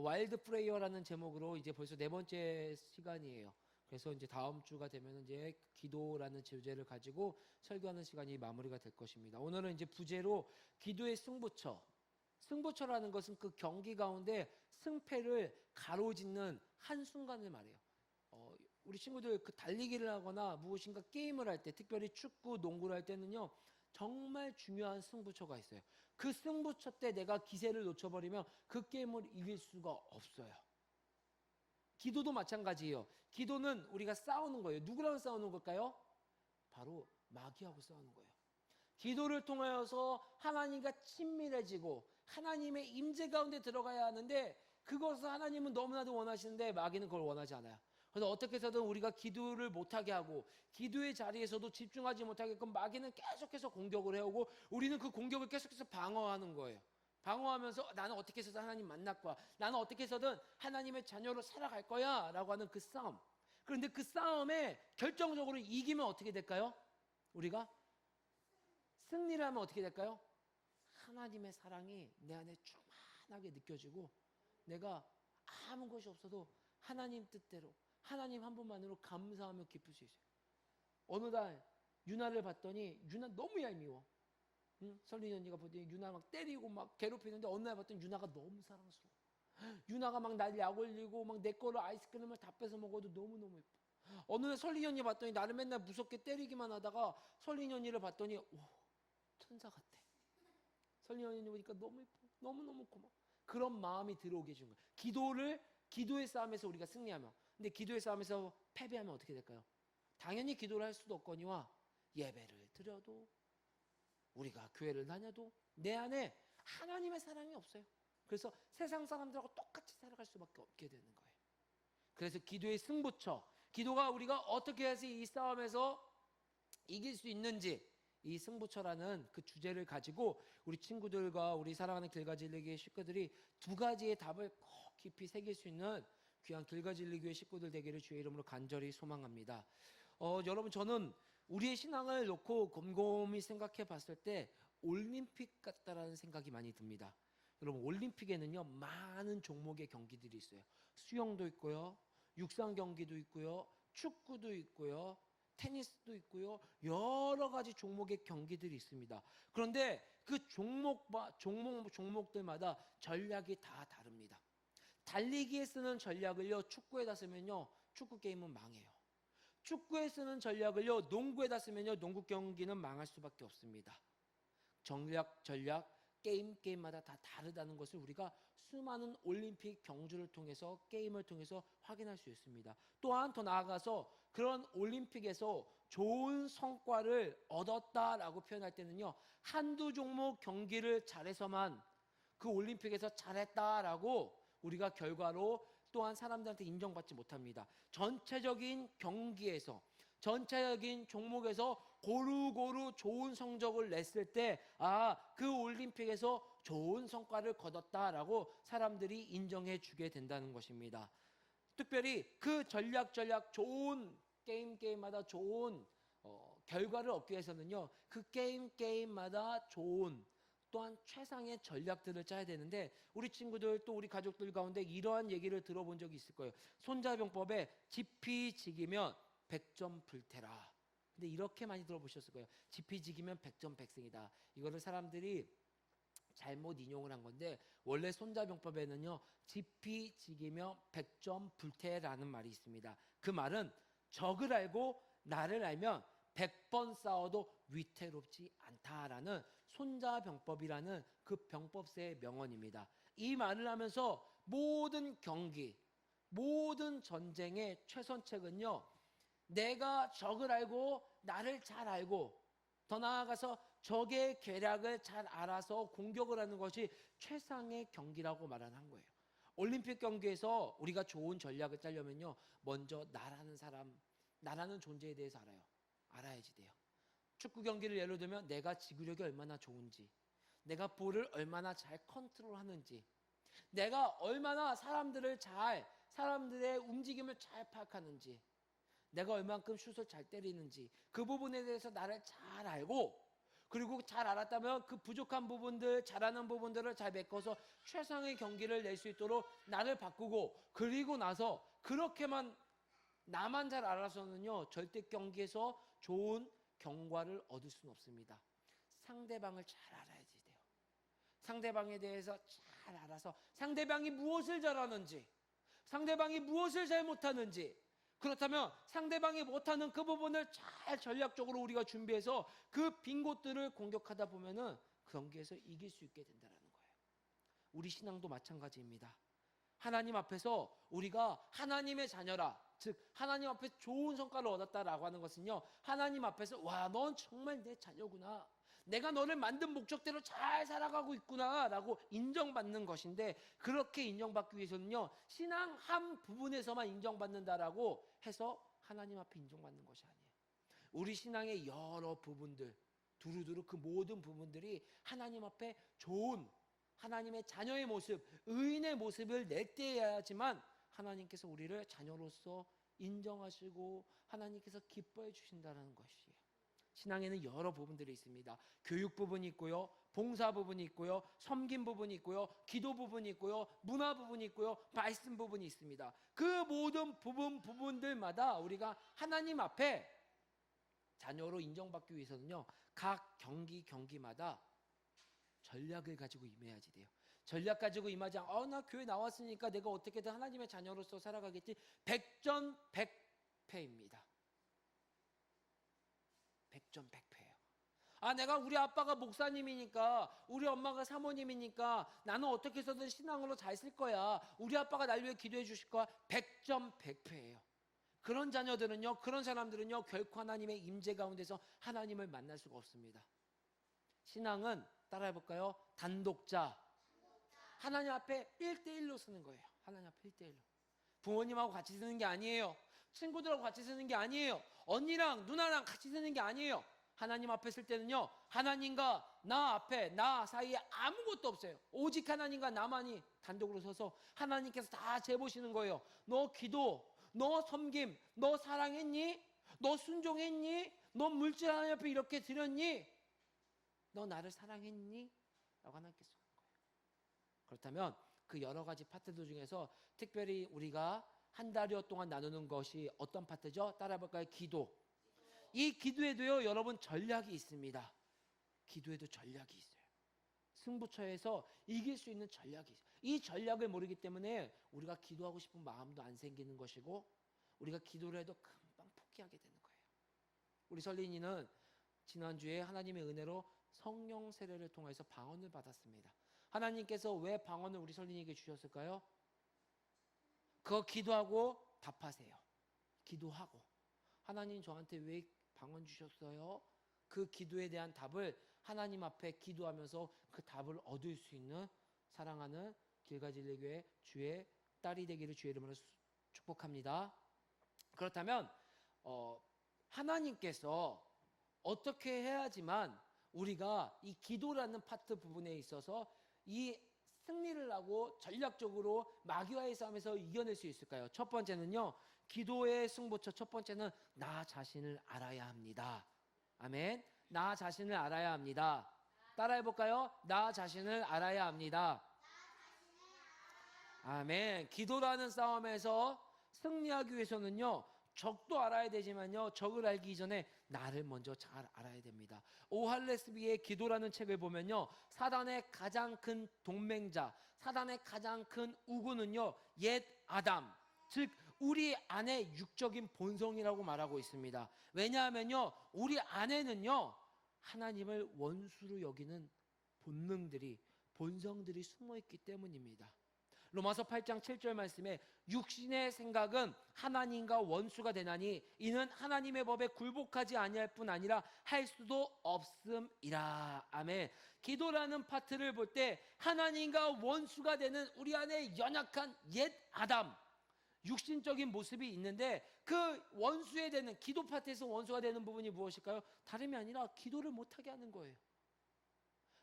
와일드 프레이어라는 제목으로 이제 벌써 네 번째 시간이에요. 그래서 이제 다음 주가 되면 이제 기도라는 주제를 가지고 설교하는 시간이 마무리가 될 것입니다. 오늘은 이제 부제로 기도의 승부처. 승부처라는 것은 그 경기 가운데 승패를 가로짓는 한순간을 말해요. 우리 친구들 그 달리기를 하거나 무엇인가 게임을 할 때, 특별히 축구, 농구를 할 때는요, 정말 중요한 승부처가 있어요. 그 승부처 때 내가 기세를 놓쳐버리면 그 게임을 이길 수가 없어요. 기도도 마찬가지예요. 기도는 우리가 싸우는 거예요. 누구랑 싸우는 걸까요? 바로 마귀하고 싸우는 거예요. 기도를 통하여서 하나님과 친밀해지고 하나님의 임재 가운데 들어가야 하는데, 그것을 하나님은 너무나도 원하시는데 마귀는 그걸 원하지 않아요. 그래서 어떻게 해서든 우리가 기도를 못하게 하고 기도의 자리에서도 집중하지 못하게끔 마귀는 계속해서 공격을 해오고, 우리는 그 공격을 계속해서 방어하는 거예요. 방어하면서 나는 어떻게 해서든 하나님 만날 거야, 나는 어떻게 해서든 하나님의 자녀로 살아갈 거야 라고 하는 그 싸움. 그런데 그 싸움에 결정적으로 이기면 어떻게 될까요? 우리가 승리를 하면 어떻게 될까요? 하나님의 사랑이 내 안에 충만하게 느껴지고, 내가 아무 것이 없어도 하나님 뜻대로 하나님 한 분만으로 감사하며 기쁠 수 있어요. 어느 날 유나를 봤더니 유나 너무 얄미워. 응? 설린이 언니가 보더니 유나 막 때리고 막 괴롭히는데, 어느 날 봤더니 유나가 너무 사랑스러워. 유나가 막 날 약 올리고 막 내 거를 아이스크림을 다 뺏어 먹어도 너무너무 예뻐. 어느 날 설린이 언니 봤더니 나를 맨날 무섭게 때리기만 하다가 설린이 언니를 봤더니 오, 천사 같아. 설린이 언니 보니까 너무 예뻐. 너무너무 고마워. 그런 마음이 들어오게 해준 거예요. 기도의 싸움에서 우리가 승리하면. 근데 기도의 싸움에서 패배하면 어떻게 될까요? 당연히 기도를 할 수도 없거니와 예배를 드려도, 우리가 교회를 다녀도 내 안에 하나님의 사랑이 없어요. 그래서 세상 사람들하고 똑같이 살아갈 수밖에 없게 되는 거예요. 그래서 기도의 승부처, 기도가 우리가 어떻게 해서 이 싸움에서 이길 수 있는지, 이 승부처라는 그 주제를 가지고 우리 친구들과 우리 사랑하는 길가질리교회 식구들이 두 가지의 답을 꼭 깊이 새길 수 있는 귀한 길가질리교회 식구들 되기를 주의 이름으로 간절히 소망합니다. 여러분, 저는 우리의 신앙을 놓고 곰곰이 생각해 봤을 때 올림픽 같다라는 생각이 많이 듭니다. 여러분, 올림픽에는요 많은 종목의 경기들이 있어요. 수영도 있고요, 육상 경기도 있고요, 축구도 있고요, 테니스도 있고요, 여러 가지 종목의 경기들이 있습니다. 그런데 그 종목들마다 전략이 다 다릅니다. 달리기에 쓰는 전략을요 축구에다 쓰면요 축구 게임은 망해요. 축구에 쓰는 전략을요 농구에다 쓰면요 농구 경기는 망할 수밖에 없습니다. 전략, 게임마다 다 다르다는 것을 우리가 수많은 올림픽 경주를 통해서, 게임을 통해서 확인할 수 있습니다. 또한 더 나아가서 그런 올림픽에서 좋은 성과를 얻었다라고 표현할 때는요, 한두 종목 경기를 잘해서만 그 올림픽에서 잘했다라고 우리가 결과로 또한 사람들한테 인정받지 못합니다. 전체적인 경기에서, 전체적인 종목에서 고루고루 좋은 성적을 냈을 때, 그 올림픽에서 좋은 성과를 거뒀다라고 사람들이 인정해 주게 된다는 것입니다. 특별히 그 전략 좋은 게임마다 좋은 결과를 얻기 위해서는요, 그 게임마다 좋은 또한 최상의 전략들을 짜야 되는데, 우리 친구들 또 우리 가족들 가운데 이러한 얘기를 들어본 적이 있을 거예요. 손자병법에 지피지기면 100점 불태라. 근데 이렇게 많이 들어보셨을 거예요. 지피지기면 100점 백승이다. 이거를 사람들이 잘못 인용을 한 건데, 원래 손자병법에는요 지피지기면 100점 불태라는 말이 있습니다. 그 말은 적을 알고 나를 알면 100번 싸워도 위태롭지 않다라는 손자병법이라는 그 병법세의 명언입니다. 이 말을 하면서 모든 경기, 모든 전쟁의 최선책은요, 내가 적을 알고 나를 잘 알고, 더 나아가서 적의 계략을 잘 알아서 공격을 하는 것이 최상의 경기라고 말하는 거예요. 올림픽 경기에서 우리가 좋은 전략을 짜려면요, 먼저 나라는 사람, 나라는 존재에 대해서 알아야지 돼요. 축구 경기를 예로 들면 내가 지구력이 얼마나 좋은지, 내가 볼을 얼마나 잘 컨트롤하는지, 내가 얼마나 사람들의 움직임을 잘 파악하는지, 내가 얼만큼 슛을 잘 때리는지, 그 부분에 대해서 나를 잘 알고, 그리고 잘 알았다면 그 부족한 부분들, 잘하는 부분들을 잘 메꿔서 최상의 경기를 낼 수 있도록 나를 바꾸고, 그리고 나서 그렇게만 나만 잘 알아서는요 절대 경기에서 좋은 경과를 얻을 수는 없습니다. 상대방을 잘 알아야지 돼요. 상대방에 대해서 잘 알아서 상대방이 무엇을 잘하는지, 상대방이 무엇을 잘 못하는지, 그렇다면 상대방이 못하는 그 부분을 잘 전략적으로 우리가 준비해서 그 빈 곳들을 공격하다 보면은 그 경기에서 이길 수 있게 된다는 거예요. 우리 신앙도 마찬가지입니다. 하나님 앞에서 우리가 하나님의 자녀라, 즉 하나님 앞에서 좋은 성과를 얻었다라고 하는 것은요, 하나님 앞에서 와, 넌 정말 내 자녀구나, 내가 너를 만든 목적대로 잘 살아가고 있구나 라고 인정받는 것인데, 그렇게 인정받기 위해서는요 신앙 한 부분에서만 인정받는다라고 해서 하나님 앞에 인정받는 것이 아니에요. 우리 신앙의 여러 부분들, 두루두루 그 모든 부분들이 하나님 앞에 좋은 하나님의 자녀의 모습, 의인의 모습을 낼 때여야지만 하나님께서 우리를 자녀로서 인정하시고 하나님께서 기뻐해 주신다는 것이에요. 신앙에는 여러 부분들이 있습니다. 교육 부분이 있고요, 봉사 부분이 있고요, 섬김 부분이 있고요, 기도 부분이 있고요, 문화 부분이 있고요, 말씀 부분이 있습니다. 그 모든 부분들마다 우리가 하나님 앞에 자녀로 인정받기 위해서는요 각 경기마다 전략을 가지고 임해야지 돼요. 전략 가지고 임하지 않고 나 교회 나왔으니까 내가 어떻게든 하나님의 자녀로서 살아가겠지, 백전백패입니다. 백전백패예요. 내가 우리 아빠가 목사님이니까, 우리 엄마가 사모님이니까 나는 어떻게 해서든 신앙으로 잘 쓸 거야, 우리 아빠가 날 위해 기도해 주실 거야. 백전백패예요. 그런 자녀들은요, 그런 사람들은요 결코 하나님의 임재 가운데서 하나님을 만날 수가 없습니다. 신앙은 따라해볼까요? 단독자, 하나님 앞에 1대1로 쓰는 거예요. 하나님 앞에 1대1로. 부모님하고 같이 쓰는 게 아니에요. 친구들하고 같이 쓰는 게 아니에요. 언니랑 누나랑 같이 쓰는 게 아니에요. 하나님 앞에 쓸 때는요 하나님과 나 앞에, 나 사이에 아무것도 없어요. 오직 하나님과 나만이 단독으로 서서 하나님께서 다 재보시는 거예요. 너 기도, 너 섬김, 너 사랑했니? 너 순종했니? 너 물질 하나님 앞에 이렇게 드렸니? 너 나를 사랑했니? 라고 하나님께서 하는 거예요. 그렇다면 그 여러 가지 파트들 중에서 특별히 우리가 한 달여 동안 나누는 것이 어떤 파트죠? 따라해볼까요? 기도. 이 기도에도요 여러분 전략이 있습니다. 기도에도 전략이 있어요. 승부처에서 이길 수 있는 전략이 있어요. 이 전략을 모르기 때문에 우리가 기도하고 싶은 마음도 안 생기는 것이고, 우리가 기도를 해도 금방 포기하게 되는 거예요. 우리 설린이는 지난주에 하나님의 은혜로 성령 세례를 통해서 방언을 받았습니다. 하나님께서 왜 방언을 우리 설린이에게 주셨을까요? 그거 기도하고 답하세요. 기도하고 하나님 저한테 왜 방언 주셨어요? 그 기도에 대한 답을 하나님 앞에 기도하면서 그 답을 얻을 수 있는 사랑하는 길가진리교회 주의 딸이 되기를 주의 이름으로 축복합니다. 그렇다면 하나님께서 어떻게 해야지만 우리가 이 기도라는 파트 부분에 있어서 이 승리를 하고 전략적으로 마귀와의 싸움에서 이겨낼 수 있을까요? 첫 번째는요, 기도의 승부처 첫 번째는 나 자신을 알아야 합니다. 아멘. 나 자신을 알아야 합니다. 따라해볼까요? 나 자신을 알아야 합니다. 아멘. 기도라는 싸움에서 승리하기 위해서는요 적도 알아야 되지만요 적을 알기 이전에 나를 먼저 잘 알아야 됩니다. 오할레스비의 기도라는 책을 보면요 사단의 가장 큰 동맹자, 사단의 가장 큰 우군은요 옛 아담, 즉 우리 안의 육적인 본성이라고 말하고 있습니다. 왜냐하면요 우리 안에는요 하나님을 원수로 여기는 본능들이, 본성들이 숨어있기 때문입니다. 로마서 8장 7절 말씀에 육신의 생각은 하나님과 원수가 되나니 이는 하나님의 법에 굴복하지 아니할 뿐 아니라 할 수도 없음이라. 아멘. 기도라는 파트를 볼 때 하나님과 원수가 되는 우리 안에 연약한 옛 아담, 육신적인 모습이 있는데 그 원수에 되는, 기도 파트에서 원수가 되는 부분이 무엇일까요? 다름이 아니라 기도를 못하게 하는 거예요.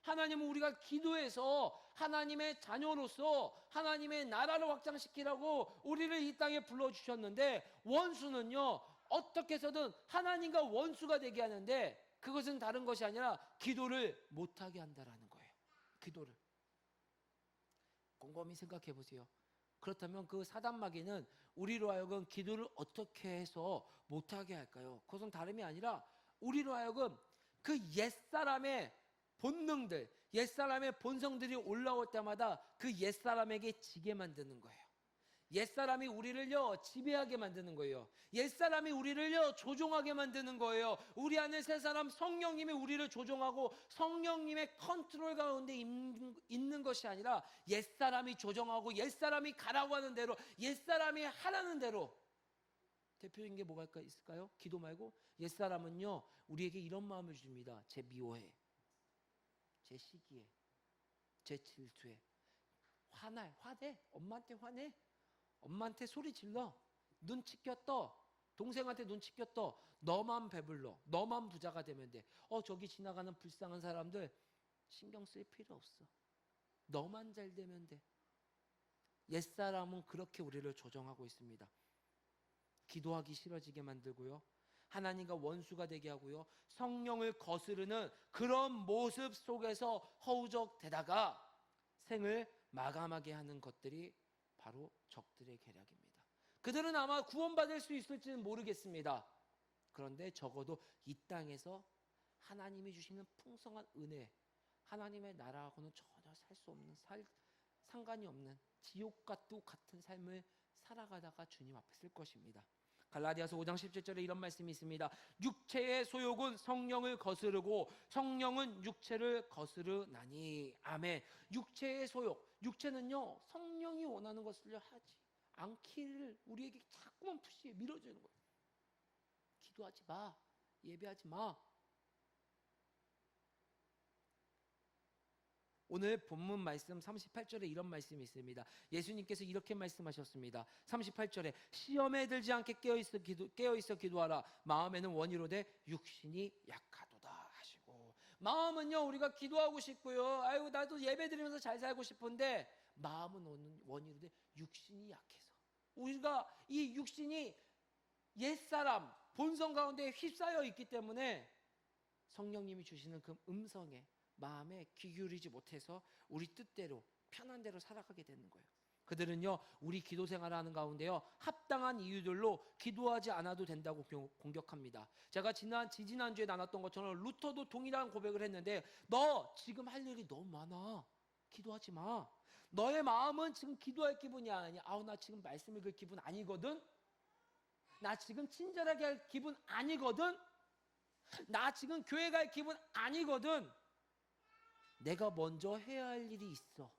하나님은 우리가 기도해서 하나님의 자녀로서 하나님의 나라를 확장시키라고 우리를 이 땅에 불러주셨는데, 원수는요 어떻게 해서든 하나님과 원수가 되게 하는데, 그것은 다른 것이 아니라 기도를 못하게 한다라는 거예요. 기도를 곰곰이 생각해 보세요. 그렇다면 그 사단마귀는 우리로 하여금 기도를 어떻게 해서 못하게 할까요? 그것은 다름이 아니라 우리로 하여금 그 옛사람의 본능들, 옛사람의 본성들이 올라올 때마다 그 옛사람에게 지게 만드는 거예요. 옛사람이 우리를요 지배하게 만드는 거예요. 옛사람이 우리를요 조종하게 만드는 거예요. 우리 안에 새 사람 성령님이 우리를 조종하고 성령님의 컨트롤 가운데 있는 것이 아니라 옛사람이 조종하고 옛사람이 가라고 하는 대로, 옛사람이 하라는 대로. 대표적인 게 뭐가 있을까요? 기도 말고 옛사람은요 우리에게 이런 마음을 줍니다. 제 미워해, 제 시기해, 제 질투해, 화내, 엄마한테 화내, 엄마한테 소리 질러, 눈치 꼈떠, 동생한테 눈치 꼈떠, 너만 배불러, 너만 부자가 되면 돼. 저기 지나가는 불쌍한 사람들 신경 쓸 필요 없어, 너만 잘 되면 돼. 옛사람은 그렇게 우리를 조정하고 있습니다. 기도하기 싫어지게 만들고요, 하나님과 원수가 되게 하고요, 성령을 거스르는 그런 모습 속에서 허우적대다가 생을 마감하게 하는 것들이 바로 적들의 계략입니다. 그들은 아마 구원받을 수 있을지는 모르겠습니다. 그런데 적어도 이 땅에서 하나님이 주시는 풍성한 은혜, 하나님의 나라하고는 전혀 살 수 없는, 상관이 없는 지옥과 같은 삶을 살아가다가 주님 앞에 쓸 것입니다. 갈라디아서 5장 17절에 이런 말씀이 있습니다. 육체의 소욕은 성령을 거스르고 성령은 육체를 거스르나니. 아멘. 육체의 소욕, 육체는요 성령이 원하는 것을 하지 않기를 우리에게 자꾸만 푸시에 밀어주는 거예요. 기도하지 마, 예배하지 마. 오늘 본문 말씀 38절에 이런 말씀이 있습니다. 예수님께서 이렇게 말씀하셨습니다. 38절에 시험에 들지 않게 깨어있어 기도하라. 마음에는 원이로되 육신이 약하도다 하시고. 마음은요 우리가 기도하고 싶고요, 아이고 나도 예배 드리면서 잘 살고 싶은데 마음은 원이로되 육신이 약해서, 우리가 이 육신이 옛사람 본성 가운데 휩싸여 있기 때문에 성령님이 주시는 그 음성에 마음에 귀 기울이지 못해서 우리 뜻대로 편한 대로 살아가게 되는 거예요. 그들은요 우리 기도 생활을 하는 가운데요 합당한 이유들로 기도하지 않아도 된다고 공격합니다. 제가 지지난주에 나눴던 것처럼 루터도 동일한 고백을 했는데, 너 지금 할 일이 너무 많아, 기도하지 마. 너의 마음은 지금 기도할 기분이 아니야. 나 지금 말씀 읽을 기분 아니거든, 나 지금 친절하게 할 기분 아니거든, 나 지금 교회 갈 기분 아니거든. 내가 먼저 해야 할 일이 있어.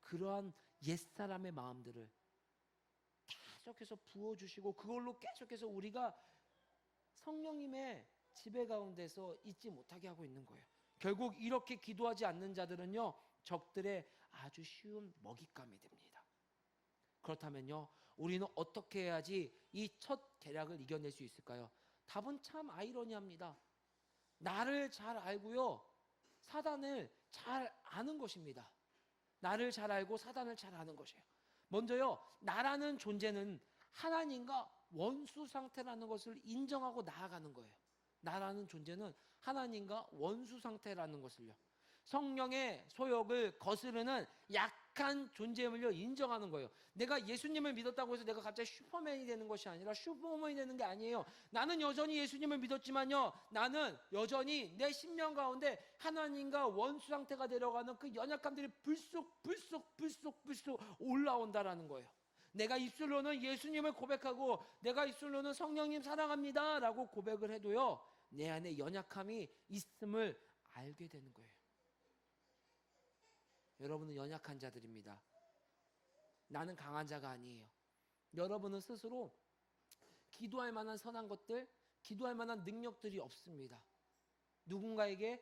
그러한 옛사람의 마음들을 계속해서 부어주시고 그걸로 계속해서 우리가 성령님의 지배 가운데서 있지 못하게 하고 있는 거예요. 결국 이렇게 기도하지 않는 자들은요 적들의 아주 쉬운 먹잇감이 됩니다. 그렇다면요 우리는 어떻게 해야지 이 첫 계략을 이겨낼 수 있을까요? 답은 참 아이러니합니다. 나를 잘 알고요 사단을 잘 아는 것입니다. 나를 잘 알고 사단을 잘 아는 것이에요. 먼저요 나라는 존재는 하나님과 원수 상태라는 것을 인정하고 나아가는 거예요. 나라는 존재는 하나님과 원수 상태라는 것을요, 성령의 소욕을 거스르는 약한 존재임을 인정하는 거예요. 내가 예수님을 믿었다고 해서 내가 갑자기 슈퍼맨이 되는 것이 아니라, 슈퍼맨이 되는 게 아니에요. 나는 여전히 예수님을 믿었지만요 나는 여전히 내 심령 가운데 하나님과 원수 상태가 되려가는 그 연약함들이 불쑥 올라온다라는 거예요. 내가 입술로는 예수님을 고백하고 내가 입술로는 성령님 사랑합니다 라고 고백을 해도요 내 안에 연약함이 있음을 알게 되는 거예요. 여러분은 연약한 자들입니다. 나는 강한 자가 아니에요. 여러분은 스스로 기도할 만한 선한 것들, 기도할 만한 능력들이 없습니다. 누군가에게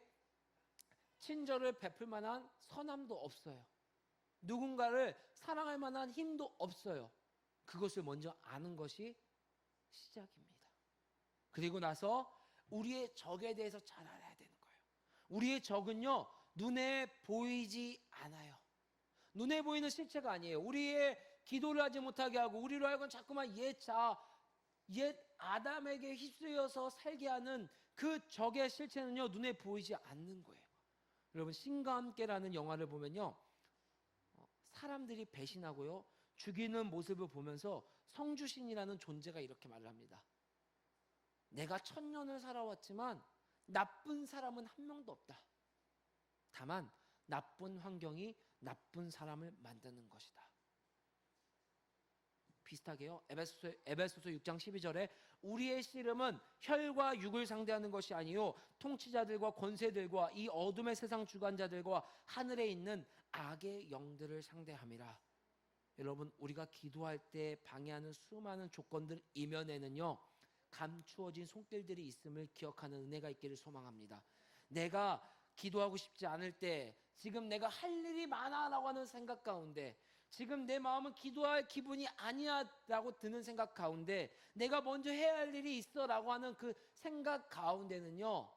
친절을 베풀 만한 선함도 없어요. 누군가를 사랑할 만한 힘도 없어요. 그것을 먼저 아는 것이 시작입니다. 그리고 나서 우리의 적에 대해서 잘 알아야 되는 거예요. 우리의 적은요 눈에 보이지 않아요. 눈에 보이는 실체가 아니에요. 우리의 기도를 하지 못하게 하고 우리로 하여금 자꾸만 옛 아담에게 휩쓸려서 살게 하는 그 적의 실체는요, 눈에 보이지 않는 거예요. 여러분, 신과 함께라는 영화를 보면요, 사람들이 배신하고요, 죽이는 모습을 보면서 성주신이라는 존재가 이렇게 말을 합니다. 내가 1000년을 살아왔지만 나쁜 사람은 한 명도 없다. 다만 나쁜 환경이 나쁜 사람을 만드는 것이다. 비슷하게요, 에베소서 6장 12절에 우리의 씨름은 혈과 육을 상대하는 것이 아니요 통치자들과 권세들과 이 어둠의 세상 주관자들과 하늘에 있는 악의 영들을 상대함이라. 여러분, 우리가 기도할 때 방해하는 수많은 조건들 이면에는요, 감추어진 손길들이 있음을 기억하는 은혜가 있기를 소망합니다. 내가 기도하고 싶지 않을 때, 지금 내가 할 일이 많아라고 하는 생각 가운데, 지금 내 마음은 기도할 기분이 아니야 라고 드는 생각 가운데, 내가 먼저 해야 할 일이 있어 라고 하는 그 생각 가운데는요,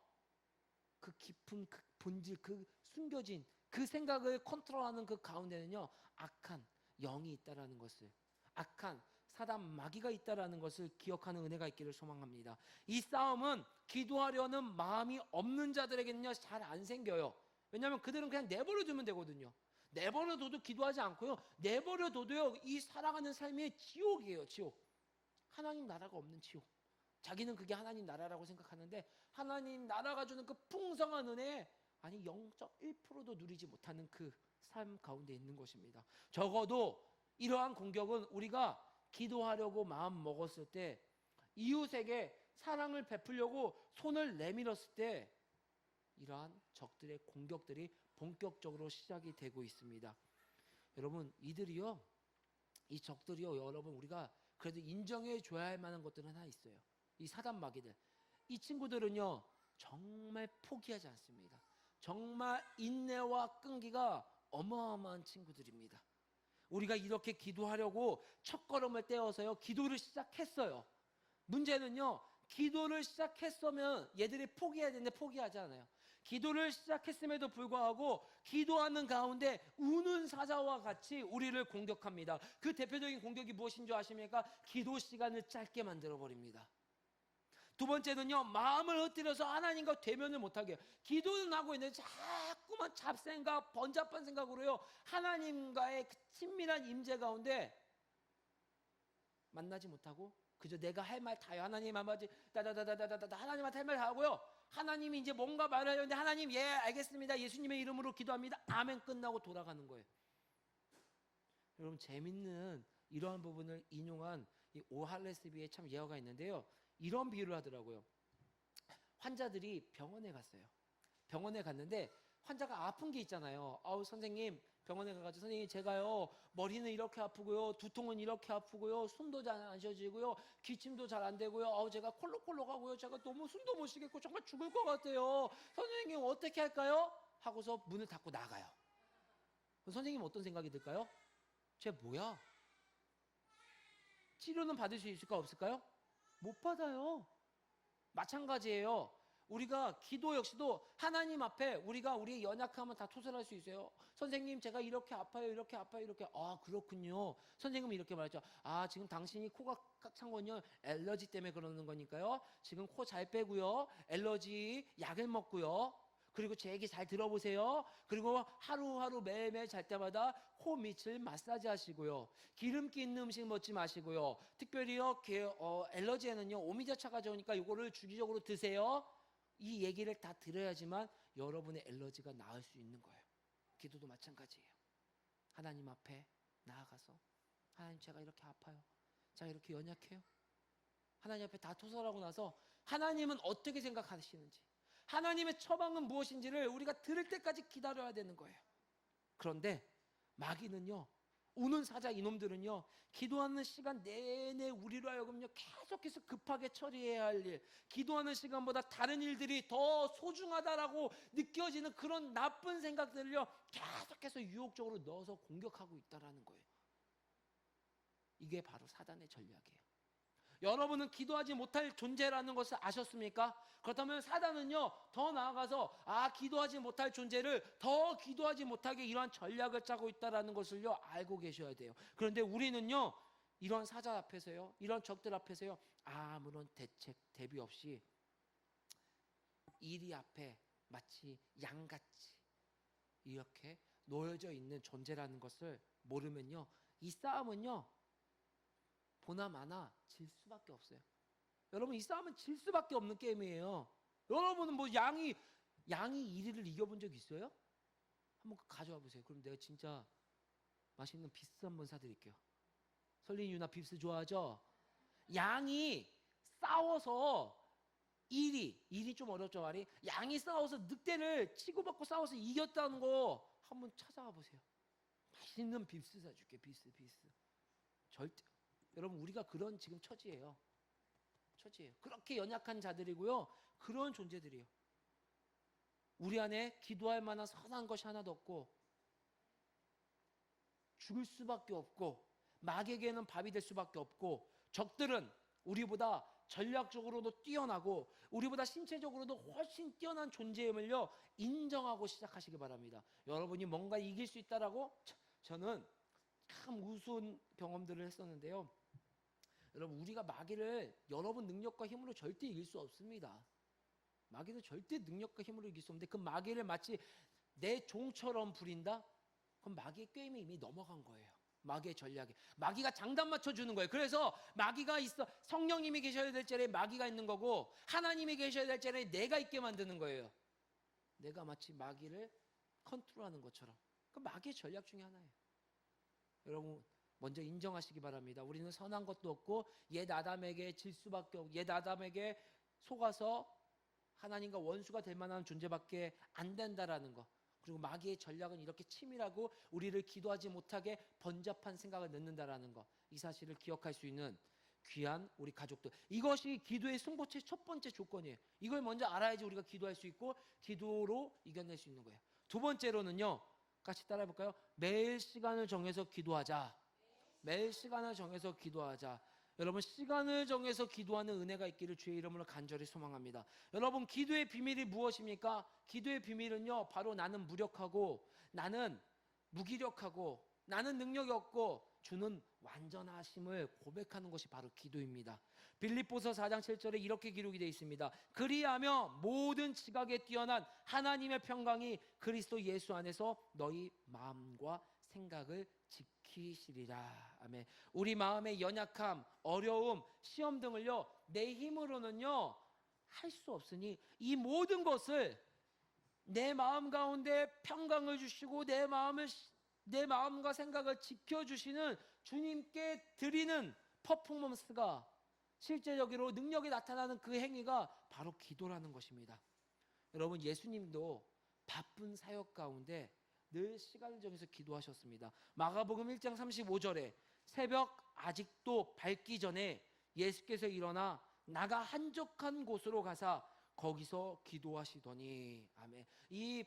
그 깊은 그 본질, 그 숨겨진 그 생각을 컨트롤하는 그 가운데는요, 악한 영이 있다라는 것을, 악한 사단 마귀가 있다라는 것을 기억하는 은혜가 있기를 소망합니다. 이 싸움은 기도하려는 마음이 없는 자들에게는요, 잘 안 생겨요. 왜냐하면 그들은 그냥 내버려 두면 되거든요. 내버려 둬도 기도하지 않고요, 내버려 둬도요, 이 살아가는 삶이 지옥이에요. 지옥. 하나님 나라가 없는 지옥. 자기는 그게 하나님 나라라고 생각하는데, 하나님 나라가 주는 그 풍성한 은혜에 아니 0.1%도 누리지 못하는 그 삶 가운데 있는 것입니다. 적어도 이러한 공격은 우리가 기도하려고 마음 먹었을 때, 이웃에게 사랑을 베풀려고 손을 내밀었을 때, 이러한 적들의 공격들이 본격적으로 시작이 되고 있습니다. 여러분, 이들이요, 이 적들이요, 여러분, 우리가 그래도 인정해 줘야 할 만한 것들은 하나 있어요. 이 사단 마귀들, 이 친구들은요, 정말 포기하지 않습니다. 정말 인내와 끈기가 어마어마한 친구들입니다. 우리가 이렇게 기도하려고 첫걸음을 떼어서요, 기도를 시작했어요. 문제는요, 기도를 시작했으면 얘들이 포기해야 되는데 포기하지 않아요. 기도를 시작했음에도 불구하고 기도하는 가운데 우는 사자와 같이 우리를 공격합니다. 그 대표적인 공격이 무엇인 줄 아십니까? 기도 시간을 짧게 만들어 버립니다. 두 번째는요, 마음을 흩뜨려서 하나님과 대면을 못하게 해요. 기도는 하고 있는데 자꾸만 잡생각, 번잡한 생각으로요, 하나님과의 그 친밀한 임재 가운데 만나지 못하고 그저 내가 할 말 다요. 하나님 한마디 다다다다다다 하나님한테 할 말 다 하고요, 하나님이 이제 뭔가 말하려는데 하나님 예 알겠습니다, 예수님의 이름으로 기도합니다, 아멘, 끝나고 돌아가는 거예요. 여러분, 재밌는 이러한 부분을 인용한 이 오할레스비의 참 예화가 있는데요, 이런 비유를 하더라고요. 환자들이 병원에 갔어요. 병원에 갔는데 환자가 아픈 게 있잖아요. 아우 선생님, 병원에 가가지고 선생님 제가요 머리는 이렇게 아프고요, 두통은 이렇게 아프고요, 숨도 잘 안 쉬어지고요, 기침도 잘 안 되고요, 아우 제가 콜록콜록하고요, 제가 너무 숨도 못 쉬겠고 정말 죽을 것 같아요. 선생님 어떻게 할까요? 하고서 문을 닫고 나가요. 선생님 어떤 생각이 들까요? 쟤 뭐야? 치료는 받을 수 있을까 없을까요? 못 받아요. 마찬가지예요. 우리가 기도 역시도 하나님 앞에 우리가 우리의 연약함을 다 토설할 수 있어요. 선생님 제가 이렇게 아파요, 이렇게 아파요, 이렇게. 아 그렇군요. 선생님은 이렇게 말했죠. 아 지금 당신이 코가 찬 건요 알러지 때문에 그러는 거니까요, 지금 코 잘 빼고요, 알러지 약을 먹고요, 그리고 제 얘기 잘 들어보세요. 그리고 하루하루 매일매일 잘 때마다 코 밑을 마사지 하시고요, 기름기 있는 음식 먹지 마시고요, 특별히요 알러지에는요 오미자차가 좋으니까 이거를 주기적으로 드세요. 이 얘기를 다 들어야지만 여러분의 알러지가 나을 수 있는 거예요. 기도도 마찬가지예요. 하나님 앞에 나아가서 하나님 제가 이렇게 아파요, 제가 이렇게 연약해요, 하나님 앞에 다 토설하고 나서 하나님은 어떻게 생각하시는지, 하나님의 처방은 무엇인지를 우리가 들을 때까지 기다려야 되는 거예요. 그런데 마귀는요, 우는 사자 이놈들은요, 기도하는 시간 내내 우리로 하여금요 계속해서 급하게 처리해야 할 일, 기도하는 시간보다 다른 일들이 더 소중하다라고 느껴지는 그런 나쁜 생각들을요 계속해서 유혹적으로 넣어서 공격하고 있다라는 거예요. 이게 바로 사단의 전략이에요. 여러분은 기도하지 못할 존재라는 것을 아셨습니까? 그렇다면 사단은요 더 나아가서 기도하지 못할 존재를 더 기도하지 못하게 이러한 전략을 짜고 있다는 것을요 알고 계셔야 돼요. 그런데 우리는요 이런 사자 앞에서요, 이런 적들 앞에서요 아무런 대책 대비 없이 이리 앞에 마치 양같이 이렇게 놓여져 있는 존재라는 것을 모르면요, 이 싸움은요 보나마나 질 수밖에 없어요. 여러분, 이 싸움은 질 수밖에 없는 게임이에요. 여러분은 뭐 양이 이리를 이겨본 적 있어요? 한번 가져와 보세요. 그럼 내가 진짜 맛있는 빕스 한번 사드릴게요. 설린이 누나 빕스 좋아하죠? 양이 싸워서 일이 좀 어렵죠, 말이. 양이 싸워서 늑대를 치고받고 싸워서 이겼다는 거 한번 찾아와 보세요. 맛있는 빕스 사줄게. 빕스. 절대. 여러분, 우리가 그런 지금 처지예요. 그렇게 연약한 자들이고요, 그런 존재들이에요. 우리 안에 기도할 만한 선한 것이 하나도 없고 죽을 수밖에 없고 마귀에게는 밥이 될 수밖에 없고 적들은 우리보다 전략적으로도 뛰어나고 우리보다 신체적으로도 훨씬 뛰어난 존재임을요 인정하고 시작하시기 바랍니다. 여러분이 뭔가 이길 수 있다라고, 저는 참 우스운 경험들을 했었는데요. 여러분, 우리가 마귀를 여러분 능력과 힘으로 절대 이길 수 없습니다. 마귀는 절대 능력과 힘으로 이길 수 없는데, 그 마귀를 마치 내 종처럼 부린다? 그럼 마귀의 게임이 이미 넘어간 거예요. 마귀의 전략에. 마귀가 장단 맞춰주는 거예요. 그래서 마귀가 있어, 성령님이 계셔야 될 자리에 마귀가 있는 거고 하나님이 계셔야 될 자리에 내가 있게 만드는 거예요. 내가 마치 마귀를 컨트롤하는 것처럼. 그 마귀의 전략 중에 하나예요. 여러분, 먼저 인정하시기 바랍니다. 우리는 선한 것도 없고 옛 아담에게 질 수밖에 없고 옛 아담에게 속아서 하나님과 원수가 될 만한 존재밖에 안 된다라는 거. 그리고 마귀의 전략은 이렇게 치밀하고 우리를 기도하지 못하게 번잡한 생각을 넣는다라는 거. 이 사실을 기억할 수 있는 귀한 우리 가족들. 이것이 기도의 승부처의 첫 번째 조건이에요. 이걸 먼저 알아야지 우리가 기도할 수 있고 기도로 이겨낼 수 있는 거예요. 두 번째로는요, 같이 따라해 볼까요? 매일 시간을 정해서 기도하자. 매일 시간을 정해서 기도하자. 여러분, 시간을 정해서 기도하는 은혜가 있기를 주의 이름으로 간절히 소망합니다. 여러분, 기도의 비밀이 무엇입니까? 기도의 비밀은요, 바로 나는 무력하고 나는 무기력하고 나는 능력이 없고 주는 완전하심을 고백하는 것이 바로 기도입니다. 빌립보서 4장 7절에 이렇게 기록이 되어 있습니다. 그리하며 모든 지각에 뛰어난 하나님의 평강이 그리스도 예수 안에서 너희 마음과 생각을 지키시리라. 아멘. 우리 마음의 연약함, 어려움, 시험 등을요 내 힘으로는요 할 수 없으니 이 모든 것을 내 마음 가운데 평강을 주시고 내 마음과 생각을 지켜주시는 주님께 드리는 퍼포먼스가 실제적으로 능력이 나타나는 그 행위가 바로 기도라는 것입니다. 여러분, 예수님도 바쁜 사역 가운데 늘 시간을 정해서 기도하셨습니다. 마가복음 1장 35절에 새벽 아직도 밝기 전에 예수께서 일어나 나가 한적한 곳으로 가사 거기서 기도하시더니. 아멘. 이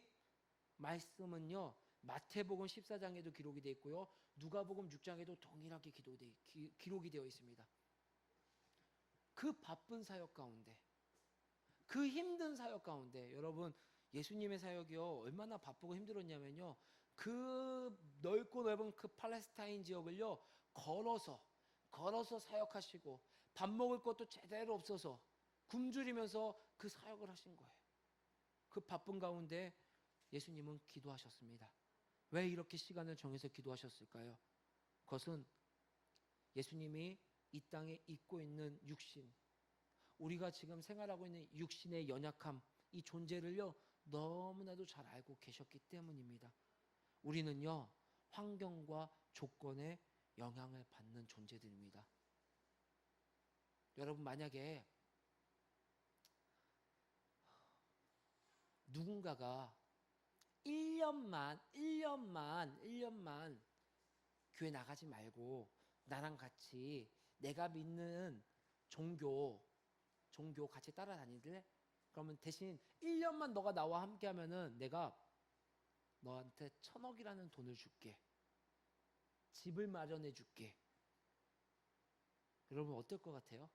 말씀은요 마태복음 14장에도 기록이 되어 있고요 누가복음 6장에도 동일하게 기록이 되어 있습니다. 그 바쁜 사역 가운데, 그 힘든 사역 가운데, 여러분, 예수님의 사역이요 얼마나 바쁘고 힘들었냐면요, 그 넓고 넓은 그 팔레스타인 지역을요 걸어서 사역하시고 밥 먹을 것도 제대로 없어서 굶주리면서 그 사역을 하신 거예요. 그 바쁜 가운데 예수님은 기도하셨습니다. 왜 이렇게 시간을 정해서 기도하셨을까요? 그것은 예수님이 이 땅에 입고 있는 육신, 우리가 지금 생활하고 있는 육신의 연약함, 이 존재를요 너무나도 잘 알고 계셨기 때문입니다. 우리는요 환경과 조건에 영향을 받는 존재들입니다. 여러분, 만약에 누군가가 1년만 교회 나가지 말고 나랑 같이 내가 믿는 종교 같이 따라다니길래? 그러면 대신 1년만 너가 나와 함께 하면은 내가 너한테 1,000억이라는 돈을 줄게. 집을 마련해 줄게. 여러분 어떨 것 같아요?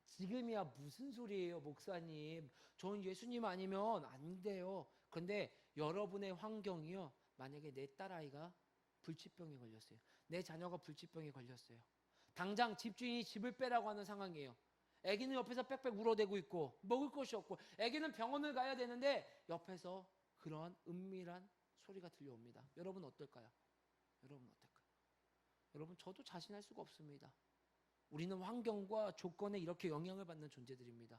지금이야 무슨 소리예요, 목사님? 전 예수님 아니면 안 돼요. 그런데 여러분의 환경이요, 만약에 내 딸아이가 불치병에 걸렸어요. 내 자녀가 불치병에 걸렸어요. 당장 집주인이 집을 빼라고 하는 상황이에요. 아기는 옆에서 빽빽 울어대고 있고 먹을 것이 없고 아기는 병원을 가야 되는데 옆에서 그러한 은밀한 소리가 들려옵니다. 여러분 어떨까요? 여러분 어떨까요? 여러분 저도 자신할 수가 없습니다. 우리는 환경과 조건에 이렇게 영향을 받는 존재들입니다.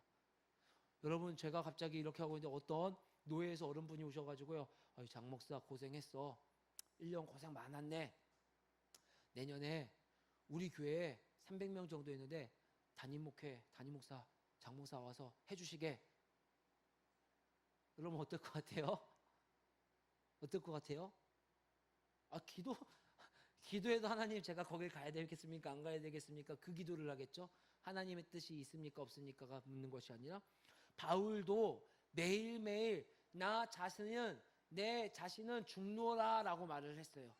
여러분 제가 갑자기 이렇게 하고 있는데 어떤 노예에서 어른분이 오셔가지고요. 장 목사 고생했어. 1년 고생 많았네. 내년에 우리 교회에 300명 정도 있는데 담임 목사, 장 목사 와서 해주시게. 여러분 어떨 것 같아요? 어떨 것 같아요? 기도해도 하나님 제가 거길 가야 되겠습니까? 안 가야 되겠습니까? 그 기도를 하겠죠? 하나님의 뜻이 있습니까? 없습니까가 묻는 것이 아니라 바울도 매일매일 내 자신은 죽노라 라고 말을 했어요.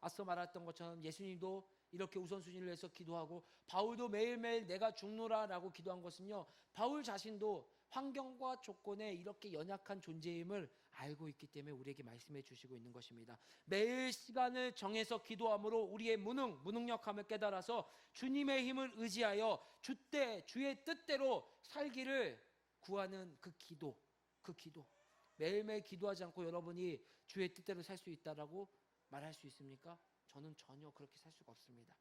앞서 말했던 것처럼 예수님도 이렇게 우선순위를 해서 기도하고 바울도 매일매일 내가 죽노라 라고 기도한 것은요, 바울 자신도 환경과 조건에 이렇게 연약한 존재임을 알고 있기 때문에 우리에게 말씀해 주시고 있는 것입니다. 매일 시간을 정해서 기도함으로 우리의 무능력함을 깨달아서 주님의 힘을 의지하여 주의 뜻대로 살기를 구하는 그 기도. 매일매일 기도하지 않고 여러분이 주의 뜻대로 살 수 있다라고 말할 수 있습니까? 저는 전혀 그렇게 살 수가 없습니다.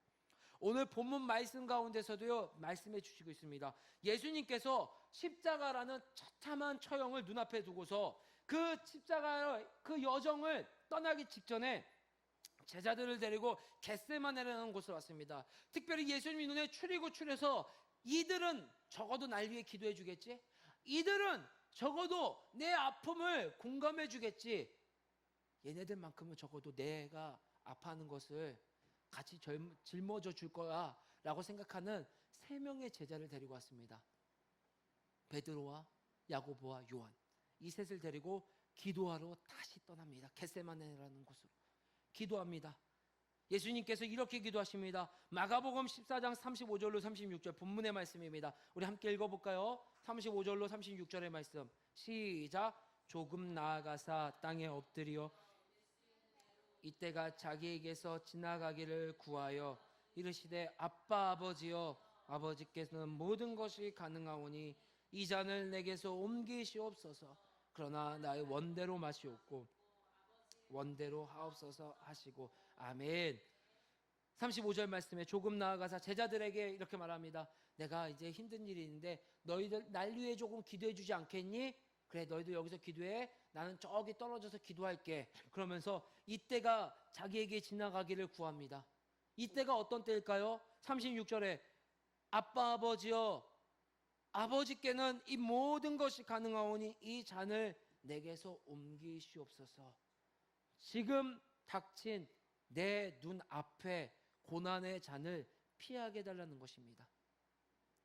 오늘 본문 말씀 가운데서도요 말씀해 주시고 있습니다. 예수님께서 십자가라는 처참한 처형을 눈앞에 두고서 그 십자가 그 여정을 떠나기 직전에 제자들을 데리고 겟세마네라는 곳을 왔습니다. 특별히 예수님이 눈에 추려서 이들은 적어도 날 위해 기도해 주겠지? 이들은 적어도 내 아픔을 공감해 주겠지? 얘네들만큼은 적어도 내가 아파하는 것을 같이 짊어져 줄 거야 라고 생각하는 3명의 제자를 데리고 왔습니다. 베드로와 야고보와 요한, 이 셋을 데리고 기도하러 다시 떠납니다. 겟세마네라는 곳으로 기도합니다. 예수님께서 이렇게 기도하십니다. 마가복음 14장 35절로 36절 본문의 말씀입니다. 우리 함께 읽어볼까요? 35절로 36절의 말씀 시작. 조금 나아가사 땅에 엎드려 이때가 자기에게서 지나가기를 구하여 이르시되 아빠 아버지여, 아버지께서는 모든 것이 가능하오니 이 잔을 내게서 옮기시옵소서. 그러나 나의 원대로 마시옵고 원대로 하옵소서 하시고 아멘. 35절 말씀에 조금 나아가서 제자들에게 이렇게 말합니다. 내가 이제 힘든 일이 있는데 너희들 날 위해 조금 기도해 주지 않겠니? 그래, 너희들 여기서 기도해. 나는 저기 떨어져서 기도할게. 그러면서 이때가 자기에게 지나가기를 구합니다. 이때가 어떤 때일까요? 36절에 아빠 아버지여, 아버지께는 이 모든 것이 가능하오니 이 잔을 내게서 옮기시옵소서. 지금 닥친 내 눈 앞에 고난의 잔을 피하게 해달라는 것입니다.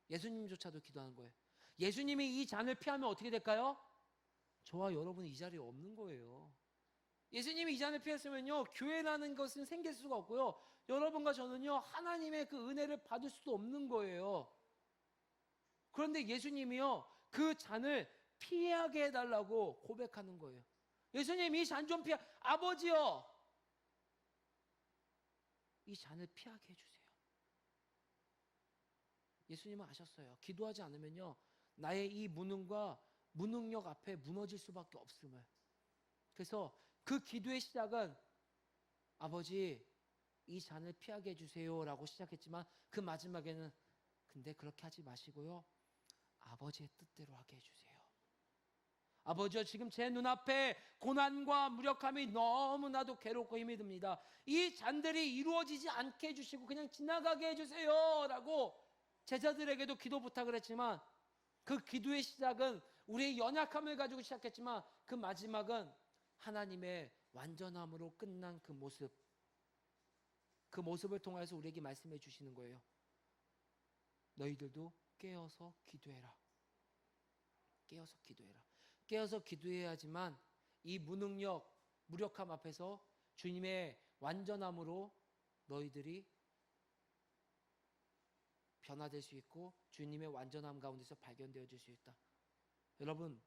예수님조차도 기도하는 거예요. 예수님이 이 잔을 피하면 어떻게 될까요? 저와 여러분은 이 자리에 없는 거예요. 예수님이 이 잔을 피했으면요, 교회라는 것은 생길 수가 없고요, 여러분과 저는요 하나님의 그 은혜를 받을 수도 없는 거예요. 그런데 예수님이요 그 잔을 피하게 해달라고 고백하는 거예요. 예수님, 이 잔 좀 아버지요, 이 잔을 피하게 해주세요. 예수님은 아셨어요. 기도하지 않으면요 나의 이 무능력 앞에 무너질 수밖에 없음을. 그래서 그 기도의 시작은 아버지 이 잔을 피하게 해주세요 라고 시작했지만 그 마지막에는 근데 그렇게 하지 마시고요 아버지의 뜻대로 하게 해주세요. 아버지요, 지금 제 눈앞에 고난과 무력함이 너무나도 괴롭고 힘이 듭니다. 이 잔들이 이루어지지 않게 해주시고 그냥 지나가게 해주세요 라고 제자들에게도 기도 부탁을 했지만 그 기도의 시작은 우리의 연약함을 가지고 시작했지만 그 마지막은 하나님의 완전함으로 끝난 그 모습을 통해서 우리에게 말씀해 주시는 거예요. 너희들도 깨어서 기도해라. 깨어서 기도해라. 깨어서 기도해야지만 이 무력함 앞에서 주님의 완전함으로 너희들이 변화될 수 있고 주님의 완전함 가운데서 발견되어질 수 있다. 여러분,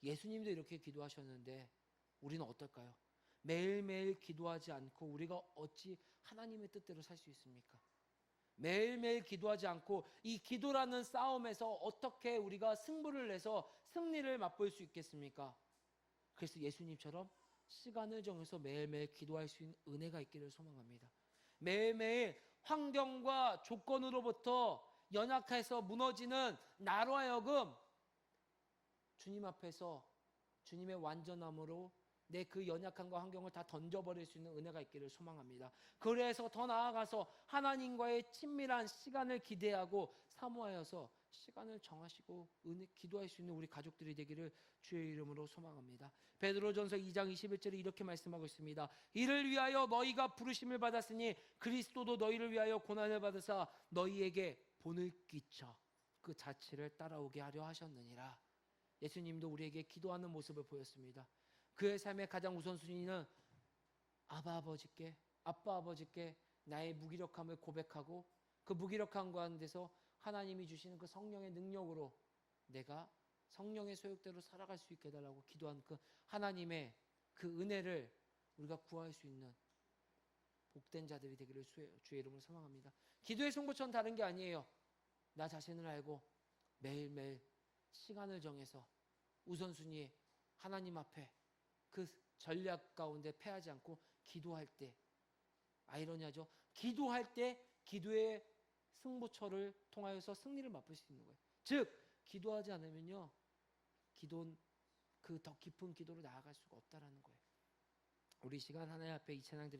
예수님도 이렇게 기도하셨는데 우리는 어떨까요? 매일매일 기도하지 않고 우리가 어찌 하나님의 뜻대로 살 수 있습니까? 매일매일 기도하지 않고 이 기도라는 싸움에서 어떻게 우리가 승부를 내서 승리를 맛볼 수 있겠습니까? 그래서 예수님처럼 시간을 정해서 매일매일 기도할 수 있는 은혜가 있기를 소망합니다. 매일매일 환경과 조건으로부터 연약해서 무너지는 나로 하여금 주님 앞에서 주님의 완전함으로 내 그 연약함과 환경을 다 던져버릴 수 있는 은혜가 있기를 소망합니다. 그래서 더 나아가서 하나님과의 친밀한 시간을 기대하고 사모하여서 시간을 정하시고 기도할 수 있는 우리 가족들이 되기를 주의 이름으로 소망합니다. 베드로전서 2장 21절에 이렇게 말씀하고 있습니다. 이를 위하여 너희가 부르심을 받았으니 그리스도도 너희를 위하여 고난을 받으사 너희에게 본을 끼쳐 그 자취를 따라오게 하려 하셨느니라. 예수님도 우리에게 기도하는 모습을 보였습니다. 그의 삶의 가장 우선순위는 아빠 아버지께 나의 무기력함을 고백하고 그 무기력함 가운데서 하나님이 주시는 그 성령의 능력으로 내가 성령의 소욕대로 살아갈 수 있게 해달라고 기도한 그 하나님의 그 은혜를 우리가 구할 수 있는 복된 자들이 되기를 주의 이름으로 소망합니다. 기도의 승부처는 다른 게 아니에요. 나 자신을 알고 매일매일 시간을 정해서 우선순위에 하나님 앞에 그 전략 가운데 패하지 않고 기도할 때, 아이러니하죠. 기도할 때 기도의 승부처를 통하여서 승리를 맛볼 수 있는 거예요. 즉 기도하지 않으면요, 기도는 그 더 깊은 기도로 나아갈 수가 없다라는 거예요. 우리 시간 하나님 앞에 이 찬양 드리